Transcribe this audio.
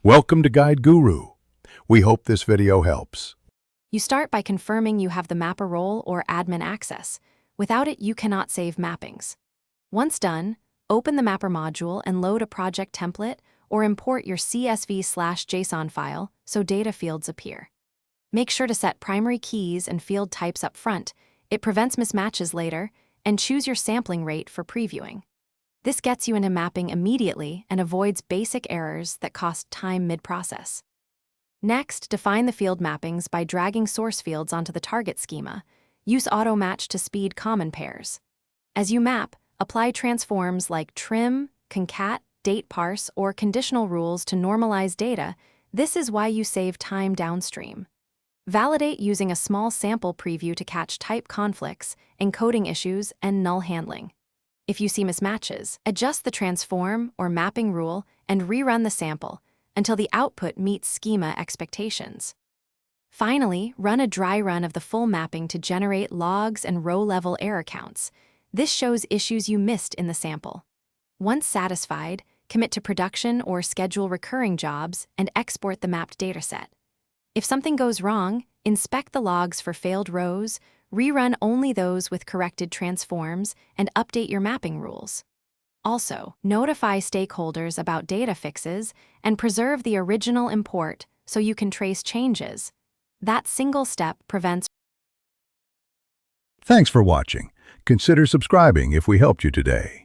Welcome to Guide Guru. We hope this video helps. You start by confirming you have the mapper role or admin access. Without it, you cannot save mappings. Once done, open the mapper module and load a project template or import your CSV/JSON file so data fields appear. Make sure to set primary keys and field types up front. It prevents mismatches later, and choose your sampling rate for previewing. This gets you into mapping immediately and avoids basic errors that cost time mid-process. Next, define the field mappings by dragging source fields onto the target schema. Use auto-match to speed common pairs. As you map, apply transforms like trim, concat, date parse, or conditional rules to normalize data. This is why you save time downstream. Validate using a small sample preview to catch type conflicts, encoding issues, and null handling. If you see mismatches, adjust the transform or mapping rule and rerun the sample until the output meets schema expectations. Finally, run a dry run of the full mapping to generate logs and row-level error counts. This shows issues you missed in the sample. Once satisfied, commit to production or schedule recurring jobs and export the mapped dataset. If something goes wrong, inspect the logs for failed rows, rerun only those with corrected transforms, and update your mapping rules. Also, notify stakeholders about data fixes and preserve the original import so you can trace changes. That single step prevents. Thanks for watching. Consider subscribing if we helped you today.